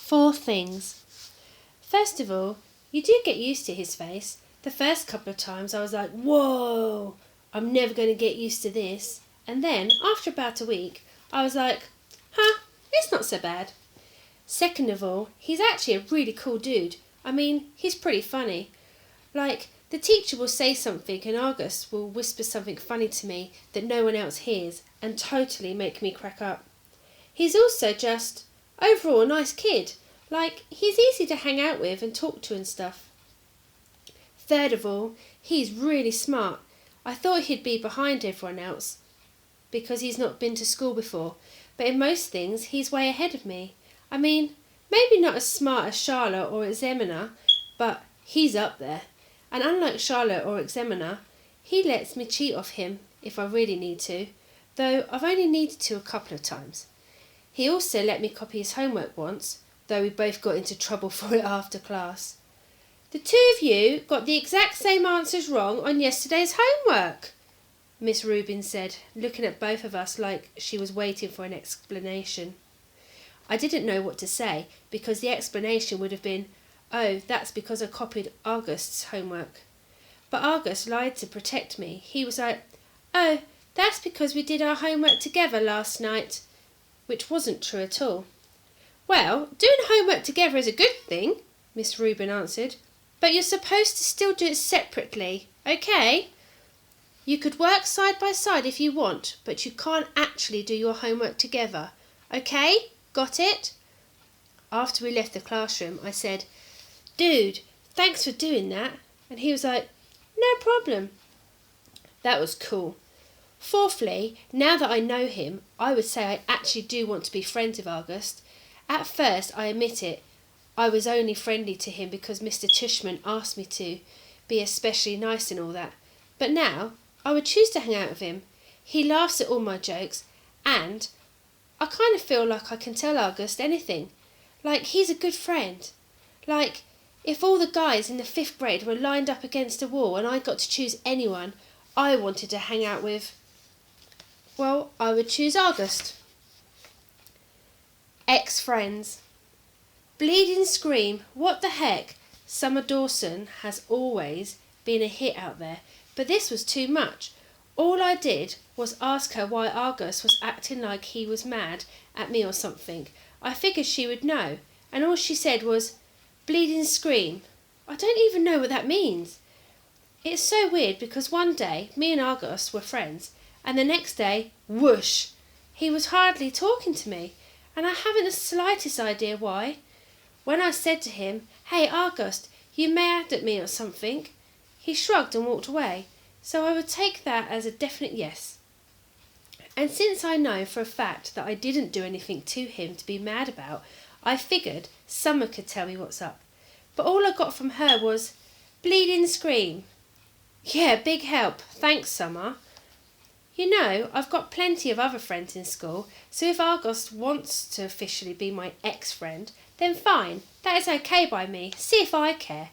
4 things. First of all, you do get used to his face. The first couple of times I was like, whoa, I'm never going to get used to this. And then, after about a week, I was like, it's not so bad. Second of all, he's actually a really cool dude. I mean, he's pretty funny. Like, the teacher will say something and Argus will whisper something funny to me that no one else hears and totally make me crack up. He's also just, overall, a nice kid. Like, he's easy to hang out with and talk to and stuff. Third of all, he's really smart. I thought he'd be behind everyone else because he's not been to school before, but in most things he's way ahead of me. I mean, maybe not as smart as Charlotte or Examiner, but he's up there. And unlike Charlotte or Examiner, he lets me cheat off him if I really need to, though I've only needed to a couple of times. He also let me copy his homework once, though we both got into trouble for it after class. The two of you got the exact same answers wrong on yesterday's homework, Miss Rubin said, looking at both of us like she was waiting for an explanation. I didn't know what to say, because the explanation would have been, oh, that's because I copied August's homework. But August lied to protect me. He was like, oh, that's because we did our homework together last night, which wasn't true at all. Well, doing homework together is a good thing, Miss Rubin answered, but you're supposed to still do it separately, okay? You could work side by side if you want, but you can't actually do your homework together, okay? Got it? After we left the classroom, I said, dude, thanks for doing that. And he was like, no problem. That was cool. Fourthly, now that I know him, I would say I actually do want to be friends with August. At first, I admit it, I was only friendly to him because Mr. Tushman asked me to be especially nice and all that. But now, I would choose to hang out with him. He laughs at all my jokes, and I kind of feel like I can tell August anything. Like, he's a good friend. Like, if all the guys in the 5th grade were lined up against a wall and I got to choose anyone I wanted to hang out with, well, I would choose August. Ex-friends. Bleeding Scream, what the heck? Summer Dawson has always been a hit out there, but this was too much. All I did was ask her why August was acting like he was mad at me or something. I figured she would know, and all she said was, Bleeding Scream. I don't even know what that means. It's so weird because one day me and August were friends, and the next day, whoosh, he was hardly talking to me, and I haven't the slightest idea why. When I said to him, hey August, you mad at me or something, he shrugged and walked away, so I would take that as a definite yes. And since I know for a fact that I didn't do anything to him to be mad about, I figured Summer could tell me what's up. But all I got from her was, Bleeding Scream. Yeah, big help. Thanks, Summer. You know, I've got plenty of other friends in school, so if August wants to officially be my ex-friend, then fine, that is okay by me. See if I care.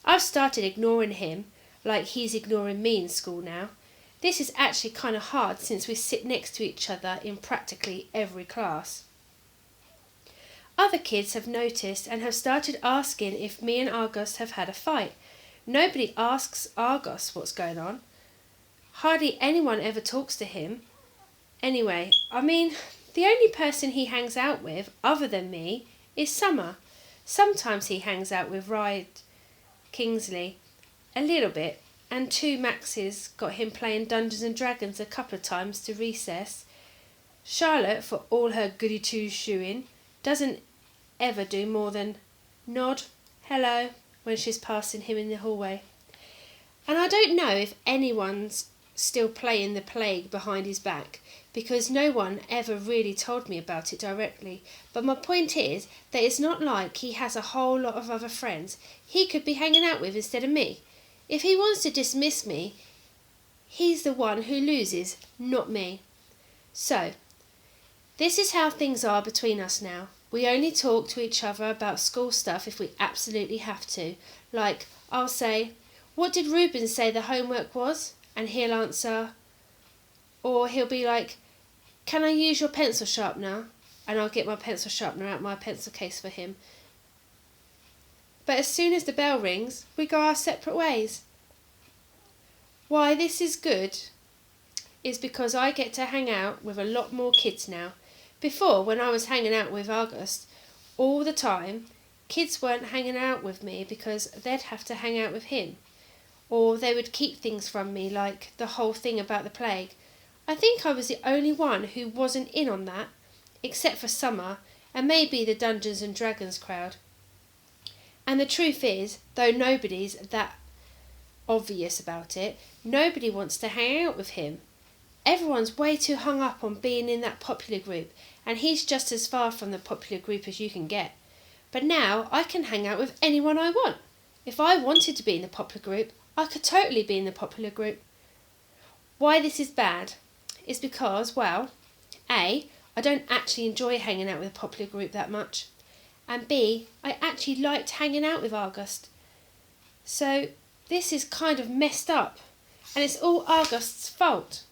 I've started ignoring him, like he's ignoring me in school now. This is actually kind of hard since we sit next to each other in practically every class. Other kids have noticed and have started asking if me and August have had a fight. Nobody asks August what's going on. Hardly anyone ever talks to him. Anyway, I mean, the only person he hangs out with, other than me, is Summer. Sometimes he hangs out with Ryan Kingsley, a little bit, and 2 Maxes got him playing Dungeons and Dragons a couple of times to recess. Charlotte, for all her goody two-shoeing, doesn't ever do more than nod, hello, when she's passing him in the hallway. And I don't know if anyone's still playing the plague behind his back, because no one ever really told me about it directly. But my point is that it's not like he has a whole lot of other friends he could be hanging out with instead of me. If he wants to dismiss me, he's the one who loses, not me. So, this is how things are between us now. We only talk to each other about school stuff if we absolutely have to. Like, I'll say, what did Ruben say the homework was? And he'll answer, or he'll be like, can I use your pencil sharpener? and I'll get my pencil sharpener out my pencil case for him. But as soon as the bell rings, we go our separate ways. Why this is good is because I get to hang out with a lot more kids now. Before, when I was hanging out with August all the time, kids weren't hanging out with me because they'd have to hang out with him. Or they would keep things from me, like the whole thing about the plague. I think I was the only one who wasn't in on that, except for Summer and maybe the Dungeons and Dragons crowd. And the truth is, though nobody's that obvious about it, nobody wants to hang out with him. Everyone's way too hung up on being in that popular group, and he's just as far from the popular group as you can get. But now I can hang out with anyone I want. If I wanted to be in the popular group, I could totally be in the popular group. Why this is bad is because, well, A, I don't actually enjoy hanging out with a popular group that much, and B, I actually liked hanging out with August. So this is kind of messed up, and it's all August's fault.